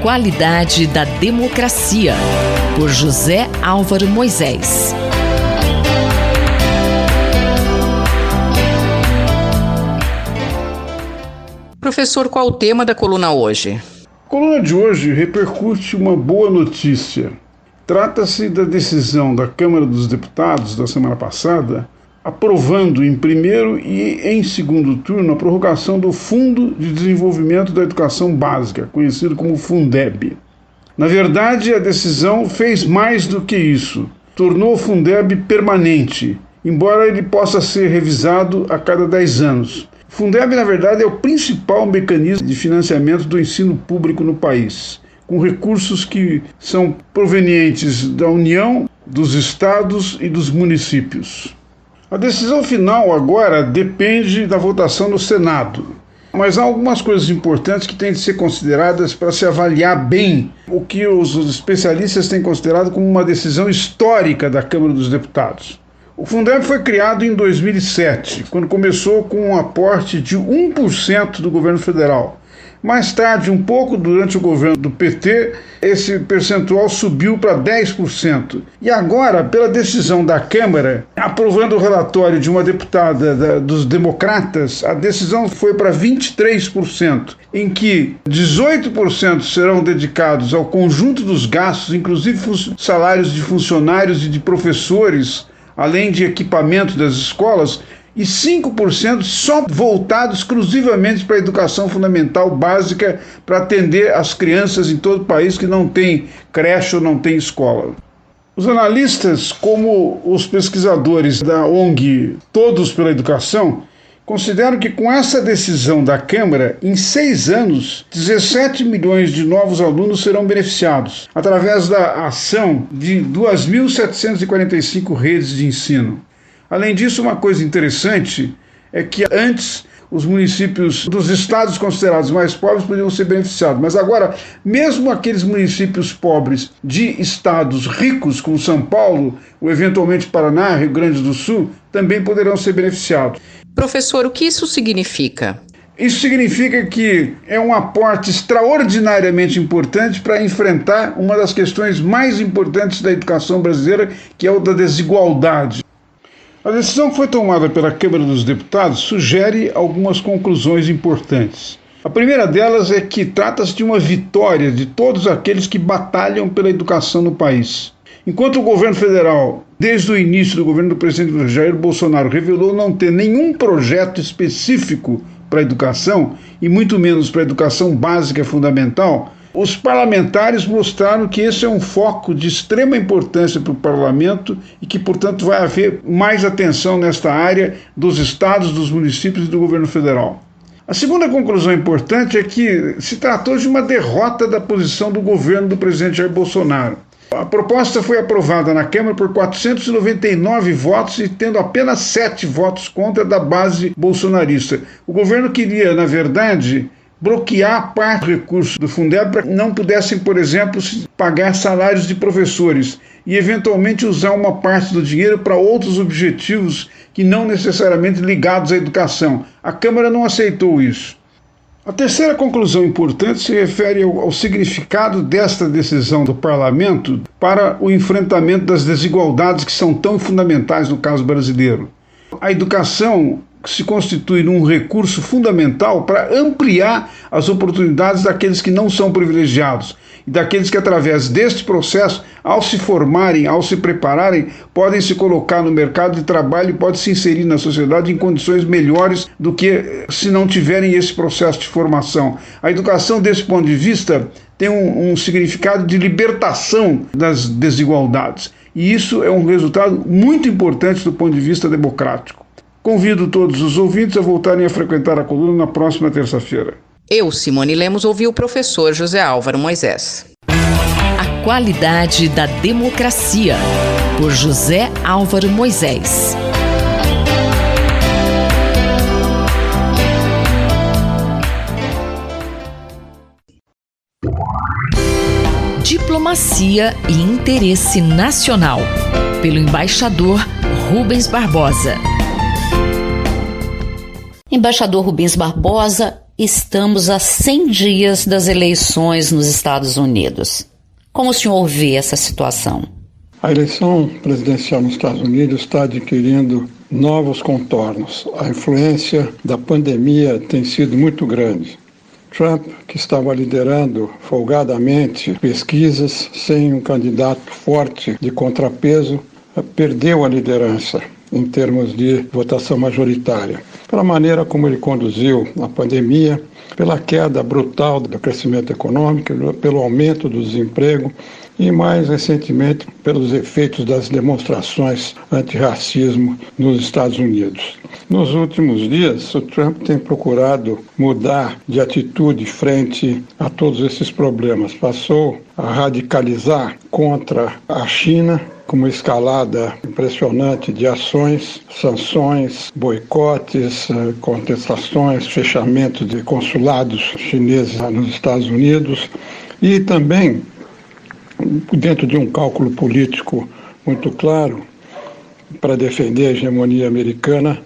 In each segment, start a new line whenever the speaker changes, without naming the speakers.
qualidade da democracia, por José Álvaro Moisés.
Professor, qual o tema da coluna hoje?
A coluna de hoje repercute uma boa notícia. Trata-se da decisão da Câmara dos Deputados da semana passada, aprovando em primeiro e em segundo turno a prorrogação do Fundo de Desenvolvimento da Educação Básica, conhecido como Fundeb. Na verdade, a decisão fez mais do que isso. Tornou o Fundeb permanente, embora ele possa ser revisado a cada 10 anos. O Fundeb, na verdade, é o principal mecanismo de financiamento do ensino público no país, com recursos que são provenientes da União, dos estados e dos municípios. A decisão final agora depende da votação no Senado, mas há algumas coisas importantes que têm de ser consideradas para se avaliar bem o que os especialistas têm considerado como uma decisão histórica da Câmara dos Deputados. O Fundeb foi criado em 2007, quando começou com um aporte de 1% do governo federal. Mais tarde, um pouco durante o governo do PT, esse percentual subiu para 10%. E agora, pela decisão da Câmara, aprovando o relatório de uma deputada dos democratas, a decisão foi para 23%, em que 18% serão dedicados ao conjunto dos gastos, inclusive salários de funcionários e de professores, além de equipamento das escolas, e 5% só voltado exclusivamente para a educação fundamental básica, para atender as crianças em todo o país que não tem creche ou não tem escola. Os analistas, como os pesquisadores da ONG Todos pela Educação, consideram que com essa decisão da Câmara, em 6 anos, 17 milhões de novos alunos serão beneficiados, através da ação de 2.745 redes de ensino. Além disso, uma coisa interessante é que antes os municípios dos estados considerados mais pobres podiam ser beneficiados, mas agora, mesmo aqueles municípios pobres de estados ricos, como São Paulo, ou eventualmente Paraná, Rio Grande do Sul, também poderão ser beneficiados.
Professor, o que isso significa?
Isso significa que é um aporte extraordinariamente importante para enfrentar uma das questões mais importantes da educação brasileira, que é o da desigualdade. A decisão que foi tomada pela Câmara dos Deputados sugere algumas conclusões importantes. A primeira delas é que trata-se de uma vitória de todos aqueles que batalham pela educação no país. Enquanto o governo federal, desde o início do governo do presidente Jair Bolsonaro, revelou não ter nenhum projeto específico para a educação, e muito menos para a educação básica fundamental, os parlamentares mostraram que esse é um foco de extrema importância para o parlamento e que, portanto, vai haver mais atenção nesta área dos estados, dos municípios e do governo federal. A segunda conclusão importante é que se tratou de uma derrota da posição do governo do presidente Jair Bolsonaro. A proposta foi aprovada na Câmara por 499 votos e tendo apenas 7 votos contra da base bolsonarista. O governo queria, na verdade, bloquear parte do recurso do Fundeb para que não pudessem, por exemplo, pagar salários de professores e, eventualmente, usar uma parte do dinheiro para outros objetivos que não necessariamente ligados à educação. A Câmara não aceitou isso. A terceira conclusão importante se refere ao significado desta decisão do Parlamento para o enfrentamento das desigualdades que são tão fundamentais no caso brasileiro. A educação se constitui num recurso fundamental para ampliar as oportunidades daqueles que não são privilegiados e daqueles que, através deste processo, ao se formarem, ao se prepararem, podem se colocar no mercado de trabalho e podem se inserir na sociedade em condições melhores do que se não tiverem esse processo de formação. A educação, desse ponto de vista, tem um significado de libertação das desigualdades. E isso é um resultado muito importante do ponto de vista democrático. Convido todos os ouvintes a voltarem a frequentar a coluna na próxima terça-feira.
Eu, Simone Lemos, ouvi o professor José Álvaro Moisés.
A qualidade da democracia, por José Álvaro Moisés. Diplomacia e interesse nacional, pelo embaixador Rubens Barbosa.
Embaixador Rubens Barbosa, estamos a 100 dias das eleições nos Estados Unidos. Como o senhor vê essa situação?
A eleição presidencial nos Estados Unidos está adquirindo novos contornos. A influência da pandemia tem sido muito grande. Trump, que estava liderando folgadamente pesquisas sem um candidato forte de contrapeso, perdeu a liderança em termos de votação majoritária. Pela maneira como ele conduziu a pandemia, pela queda brutal do crescimento econômico, pelo aumento do desemprego e, mais recentemente, pelos efeitos das demonstrações antirracismo nos Estados Unidos. Nos últimos dias, o Trump tem procurado mudar de atitude frente a todos esses problemas. Passou a radicalizar contra a China, com uma escalada impressionante de ações, sanções, boicotes, contestações, fechamento de consulados chineses nos Estados Unidos e também, dentro de um cálculo político muito claro, para defender a hegemonia americana,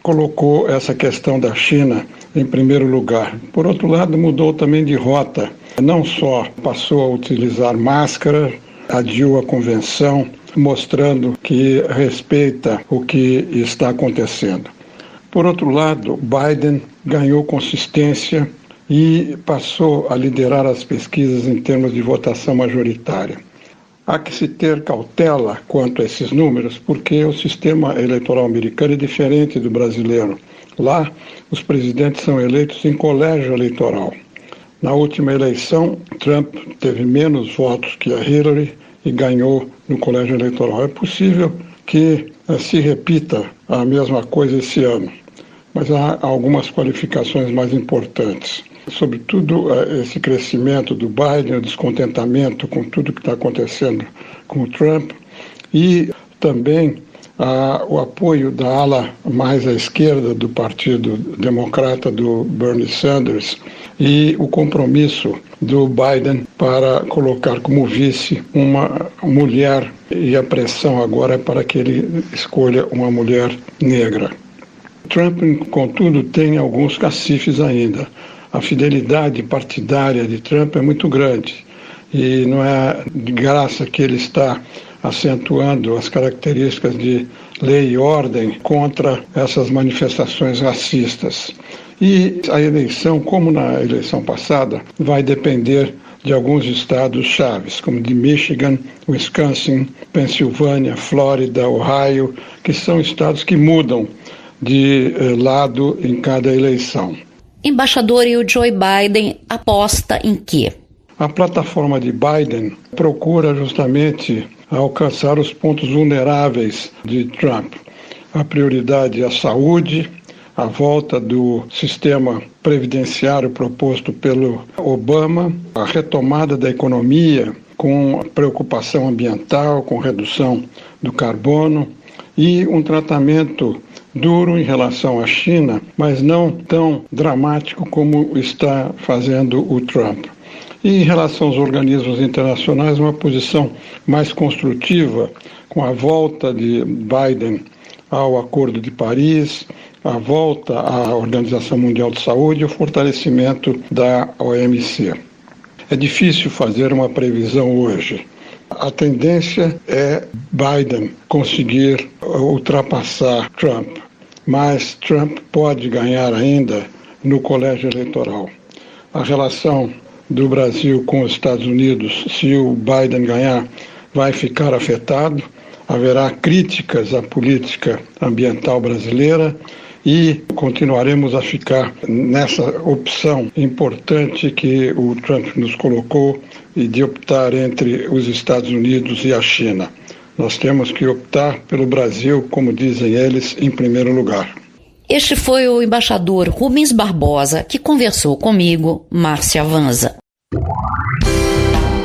colocou essa questão da China em primeiro lugar. Por outro lado, mudou também de rota. Não só passou a utilizar máscara, adiou a convenção, mostrando que respeita o que está acontecendo. Por outro lado, Biden ganhou consistência e passou a liderar as pesquisas em termos de votação majoritária. Há que se ter cautela quanto a esses números, porque o sistema eleitoral americano é diferente do brasileiro. Lá, os presidentes são eleitos em colégio eleitoral. Na última eleição, Trump teve menos votos que a Hillary e ganhou no colégio eleitoral. É possível que se repita a mesma coisa esse ano, mas há algumas qualificações mais importantes. Sobretudo, esse crescimento do Biden, o descontentamento com tudo que está acontecendo com o Trump e também o apoio da ala mais à esquerda do Partido Democrata, do Bernie Sanders, e o compromisso do Biden para colocar como vice uma mulher, e a pressão agora é para que ele escolha uma mulher negra. Trump, contudo, tem alguns cacifes ainda. A fidelidade partidária de Trump é muito grande e não é de graça que ele está acentuando as características de lei e ordem contra essas manifestações racistas. E a eleição, como na eleição passada, vai depender de alguns estados chaves, como de Michigan, Wisconsin, Pensilvânia, Flórida, Ohio, que são estados que mudam de lado em cada eleição.
Embaixador, e o Joe Biden aposta em quê?
A plataforma de Biden procura justamente alcançar os pontos vulneráveis de Trump. A prioridade é a saúde, a volta do sistema previdenciário proposto pelo Obama, a retomada da economia com preocupação ambiental, com redução do carbono e um tratamento duro em relação à China, mas não tão dramático como está fazendo o Trump. E em relação aos organismos internacionais, uma posição mais construtiva, com a volta de Biden ao Acordo de Paris, a volta à Organização Mundial de Saúde e o fortalecimento da OMC. É difícil fazer uma previsão hoje. A tendência é Biden conseguir ultrapassar Trump, mas Trump pode ganhar ainda no colégio eleitoral. A relação do Brasil com os Estados Unidos, se o Biden ganhar, vai ficar afetado. Haverá críticas à política ambiental brasileira e continuaremos a ficar nessa opção importante que o Trump nos colocou e de optar entre os Estados Unidos e a China. Nós temos que optar pelo Brasil, como dizem eles, em primeiro lugar.
Este foi o embaixador Rubens Barbosa, que conversou comigo, Márcia Vanza.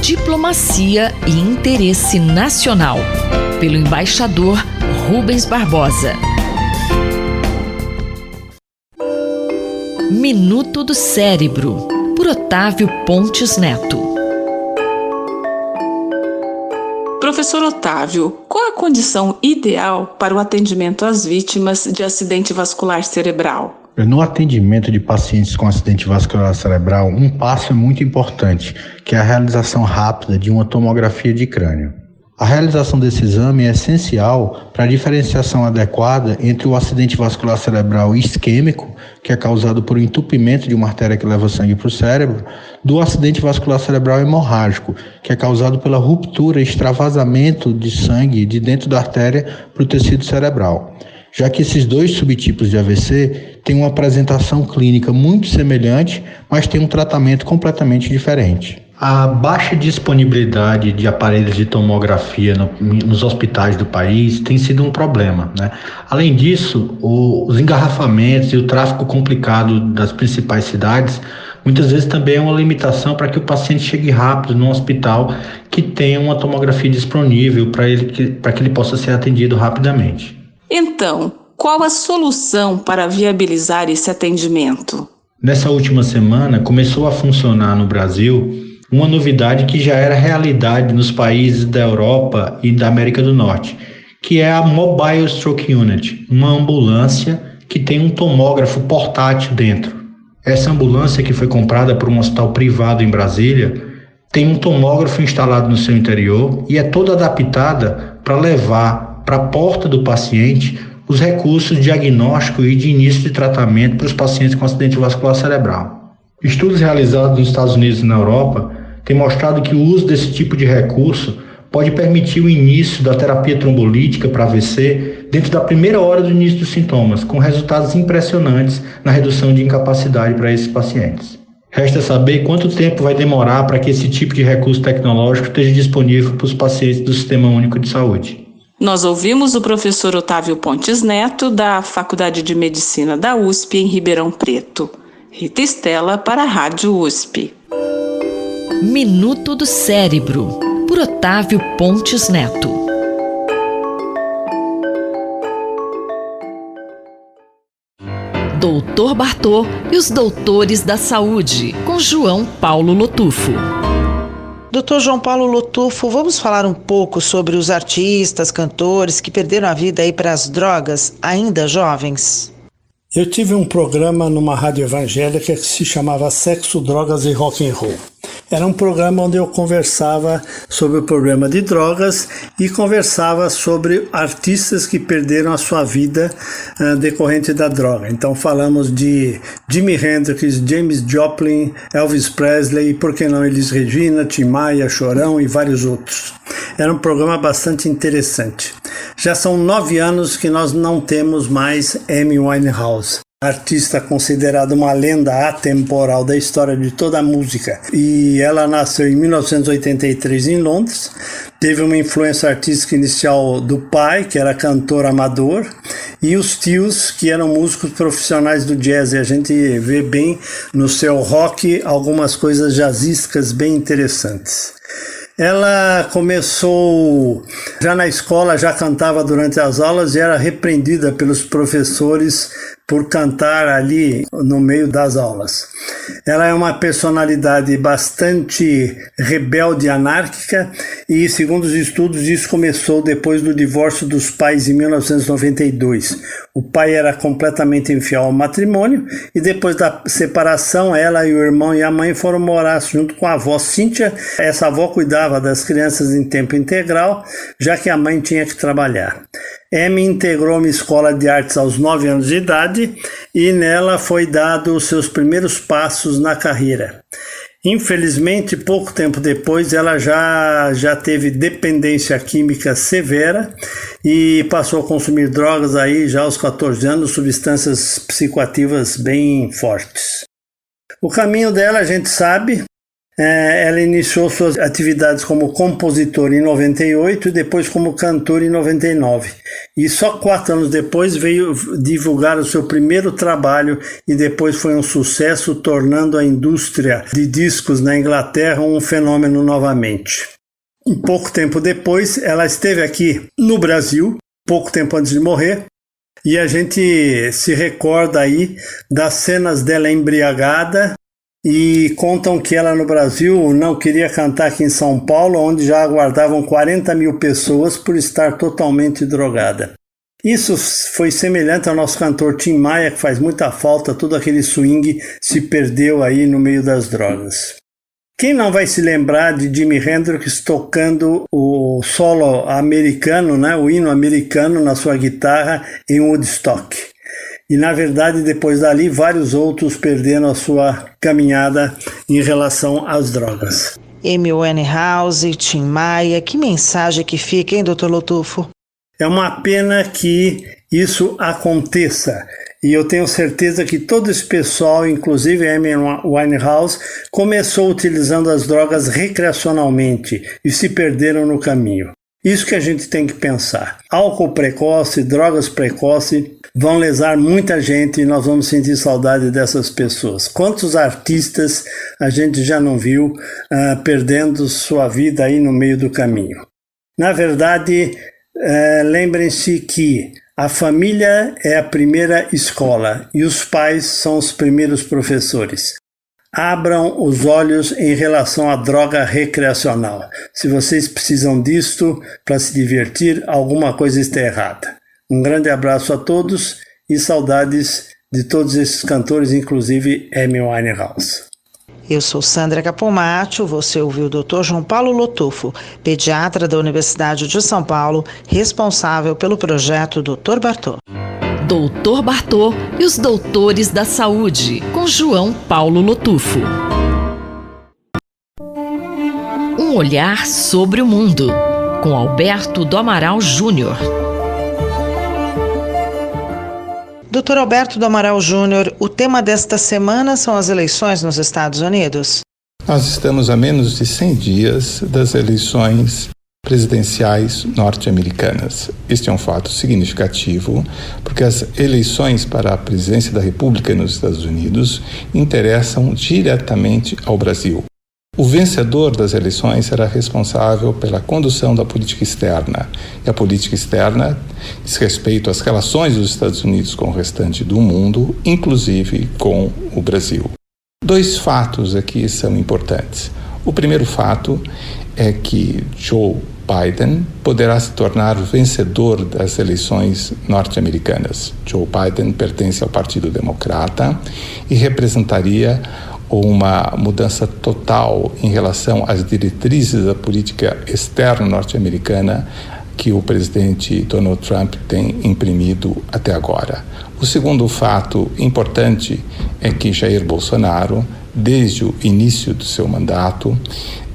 Diplomacia e interesse nacional, pelo embaixador Rubens Barbosa. Minuto do Cérebro, por Otávio Pontes Neto.
Professor Otávio, qual a condição ideal para o atendimento às vítimas de acidente vascular cerebral?
No atendimento de pacientes com acidente vascular cerebral, um passo é muito importante, que é a realização rápida de uma tomografia de crânio. A realização desse exame é essencial para a diferenciação adequada entre o acidente vascular cerebral isquêmico, que é causado por entupimento de uma artéria que leva sangue para o cérebro, do acidente vascular cerebral hemorrágico, que é causado pela ruptura e extravasamento de sangue de dentro da artéria para o tecido cerebral. Já que esses dois subtipos de AVC têm uma apresentação clínica muito semelhante, mas têm um tratamento completamente diferente. A baixa disponibilidade de aparelhos de tomografia nos hospitais do país tem sido um problema, né? Além disso, os engarrafamentos e o tráfego complicado das principais cidades muitas vezes também é uma limitação para que o paciente chegue rápido num hospital que tenha uma tomografia disponível para que ele possa ser atendido rapidamente.
Então, qual a solução para viabilizar esse atendimento?
Nessa última semana, começou a funcionar no Brasil uma novidade que já era realidade nos países da Europa e da América do Norte, que é a Mobile Stroke Unit, uma ambulância que tem um tomógrafo portátil dentro. Essa ambulância, que foi comprada por um hospital privado em Brasília, tem um tomógrafo instalado no seu interior e é toda adaptada para levar para a porta do paciente os recursos de diagnóstico e de início de tratamento para os pacientes com acidente vascular cerebral. Estudos realizados nos Estados Unidos e na Europa têm mostrado que o uso desse tipo de recurso pode permitir o início da terapia trombolítica para AVC dentro da primeira hora do início dos sintomas, com resultados impressionantes na redução de incapacidade para esses pacientes. Resta saber quanto tempo vai demorar para que esse tipo de recurso tecnológico esteja disponível para os pacientes do Sistema Único de Saúde.
Nós ouvimos o professor Otávio Pontes Neto, da Faculdade de Medicina da USP, em Ribeirão Preto. Rita Estela, para a Rádio USP.
Minuto do Cérebro, por Otávio Pontes Neto. Doutor Bartô e os Doutores da Saúde, com João Paulo Lotufo.
Dr. João Paulo Lotufo, vamos falar um pouco sobre os artistas, cantores que perderam a vida aí para as drogas, ainda jovens?
Eu tive um programa numa rádio evangélica que se chamava Sexo, Drogas e Rock and Roll. Era um programa onde eu conversava sobre o problema de drogas e conversava sobre artistas que perderam a sua vida decorrente da droga. Então falamos de Jimi Hendrix, James Joplin, Elvis Presley, e por que não Elis Regina, Tim Maia, Chorão e vários outros. Era um programa bastante interessante. Já são 9 anos que nós não temos mais Amy Winehouse, artista considerada uma lenda atemporal da história de toda a música. E ela nasceu em 1983 em Londres, teve uma influência artística inicial do pai, que era cantor amador, e os tios, que eram músicos profissionais do jazz. E a gente vê bem no seu rock algumas coisas jazzísticas bem interessantes. Ela começou já na escola, já cantava durante as aulas e era repreendida pelos professores por cantar ali no meio das aulas. Ela é uma personalidade bastante rebelde e anárquica e, segundo os estudos, isso começou depois do divórcio dos pais em 1992. O pai era completamente infiel ao matrimônio e depois da separação, ela e o irmão e a mãe foram morar junto com a avó Cíntia. Essa avó cuidava das crianças em tempo integral, já que a mãe tinha que trabalhar. Amy integrou uma escola de artes aos 9 anos de idade e nela foi dado os seus primeiros passos na carreira. Infelizmente, pouco tempo depois, ela já teve dependência química severa e passou a consumir drogas aí já aos 14 anos, substâncias psicoativas bem fortes. O caminho dela a gente sabe. Ela iniciou suas atividades como compositora em 98 e depois como cantora em 99. E só 4 anos depois veio divulgar o seu primeiro trabalho e depois foi um sucesso, tornando a indústria de discos na Inglaterra um fenômeno novamente. Um pouco tempo depois, ela esteve aqui no Brasil, pouco tempo antes de morrer, e a gente se recorda aí das cenas dela embriagada. E contam que ela no Brasil não queria cantar aqui em São Paulo, onde já aguardavam 40 mil pessoas por estar totalmente drogada. Isso foi semelhante ao nosso cantor Tim Maia, que faz muita falta, todo aquele swing se perdeu aí no meio das drogas. Quem não vai se lembrar de Jimi Hendrix tocando o solo americano, né, o hino americano na sua guitarra em Woodstock? E na verdade depois dali vários outros perderam a sua caminhada em relação às drogas.
Amy Winehouse, Tim Maia, que mensagem que fica, hein, Dr. Lotufo?
É uma pena que isso aconteça. E eu tenho certeza que todo esse pessoal, inclusive a Amy Winehouse, começou utilizando as drogas recreacionalmente e se perderam no caminho. Isso que a gente tem que pensar. Álcool precoce, drogas precoces vão lesar muita gente e nós vamos sentir saudade dessas pessoas. Quantos artistas a gente já não viu perdendo sua vida aí no meio do caminho? Na verdade, lembrem-se que a família é a primeira escola e os pais são os primeiros professores. Abram os olhos em relação à droga recreacional. Se vocês precisam disto para se divertir, alguma coisa está errada. Um grande abraço a todos e saudades de todos esses cantores, inclusive Amy Winehouse.
Eu sou Sandra Capomatto, você ouviu o Dr. João Paulo Lotufo, pediatra da Universidade de São Paulo, responsável pelo projeto Dr. Bartô.
Dr. Bartô e os doutores da saúde, com João Paulo Lotufo. Um olhar sobre o mundo, com Alberto do Amaral Júnior.
Dr. Alberto do Amaral Júnior, o tema desta semana são as eleições nos Estados Unidos.
Nós estamos a menos de 100 dias das eleições presidenciais norte-americanas. Este é um fato significativo, porque as eleições para a presidência da República nos Estados Unidos interessam diretamente ao Brasil. O vencedor das eleições será responsável pela condução da política externa. E a política externa diz respeito às relações dos Estados Unidos com o restante do mundo, inclusive com o Brasil. 2 fatos aqui são importantes. O primeiro fato é que Joe Biden poderá se tornar o vencedor das eleições norte-americanas. Joe Biden pertence ao Partido Democrata e representaria uma mudança total em relação às diretrizes da política externa norte-americana que o presidente Donald Trump tem imprimido até agora. O segundo fato importante é que Jair Bolsonaro, desde o início do seu mandato,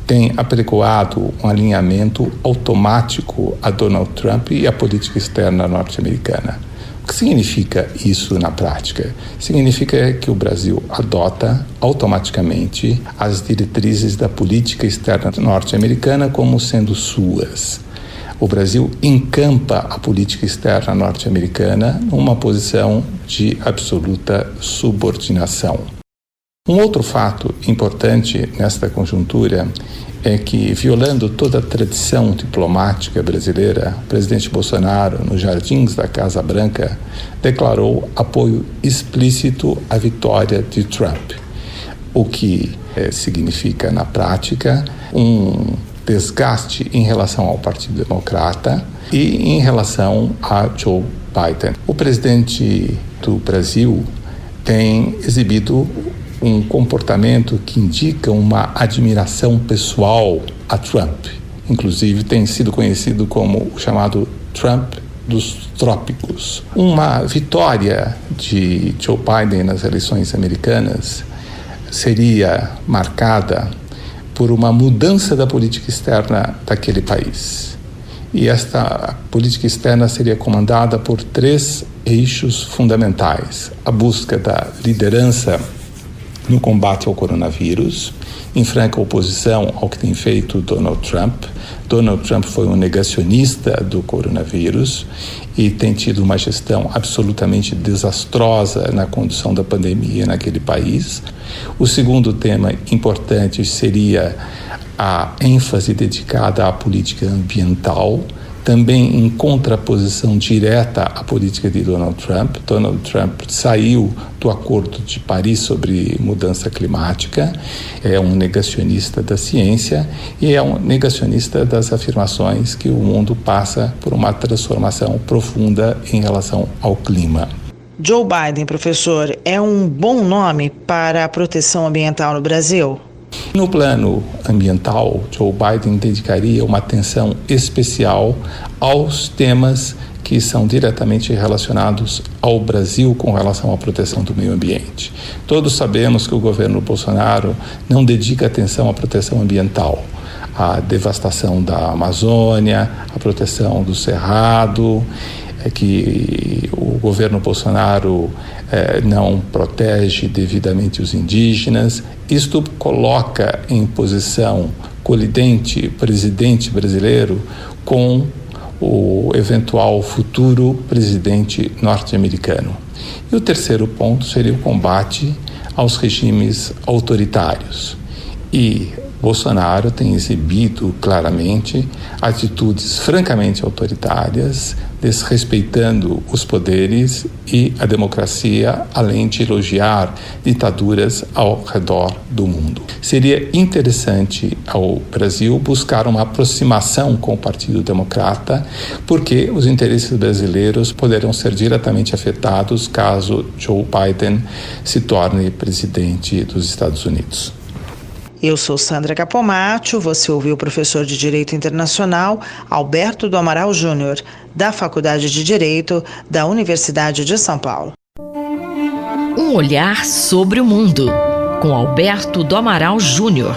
tem apregoado um alinhamento automático a Donald Trump e à política externa norte-americana. O que significa isso na prática? Significa que o Brasil adota automaticamente as diretrizes da política externa norte-americana como sendo suas. O Brasil encampa a política externa norte-americana numa posição de absoluta subordinação. Um outro fato importante nesta conjuntura é que, violando toda a tradição diplomática brasileira, o presidente Bolsonaro, nos jardins da Casa Branca, declarou apoio explícito à vitória de Trump, o que significa, na prática, um desgaste em relação ao Partido Democrata e em relação a Joe Biden. O presidente do Brasil tem exibido um comportamento que indica uma admiração pessoal a Trump. Inclusive tem sido conhecido como o chamado Trump dos trópicos. Uma vitória de Joe Biden nas eleições americanas seria marcada por uma mudança da política externa daquele país. E esta política externa seria comandada por 3 eixos fundamentais: a busca da liderança no combate ao coronavírus, em franca oposição ao que tem feito Donald Trump. Donald Trump foi um negacionista do coronavírus e tem tido uma gestão absolutamente desastrosa na condução da pandemia naquele país. O segundo tema importante seria a ênfase dedicada à política ambiental, também em contraposição direta à política de Donald Trump. Donald Trump saiu do Acordo de Paris sobre mudança climática, é um negacionista da ciência e é um negacionista das afirmações que o mundo passa por uma transformação profunda em relação ao clima.
Joe Biden, professor, é um bom nome para a proteção ambiental no Brasil?
No plano ambiental, Joe Biden dedicaria uma atenção especial aos temas que são diretamente relacionados ao Brasil com relação à proteção do meio ambiente. Todos sabemos que o governo Bolsonaro não dedica atenção à proteção ambiental, à devastação da Amazônia, à proteção do Cerrado, que o governo Bolsonaro não protege devidamente os indígenas. Isto coloca em posição colidente o presidente brasileiro com o eventual futuro presidente norte-americano. E o terceiro ponto seria o combate aos regimes autoritários. E Bolsonaro tem exibido claramente atitudes francamente autoritárias, desrespeitando os poderes e a democracia, além de elogiar ditaduras ao redor do mundo. Seria interessante ao Brasil buscar uma aproximação com o Partido Democrata, porque os interesses brasileiros poderão ser diretamente afetados caso Joe Biden se torne presidente dos Estados Unidos.
Eu sou Sandra Capomatto, você ouviu o professor de Direito Internacional Alberto do Amaral Júnior, da Faculdade de Direito da Universidade de São Paulo.
Um olhar sobre o mundo, com Alberto do Amaral Júnior.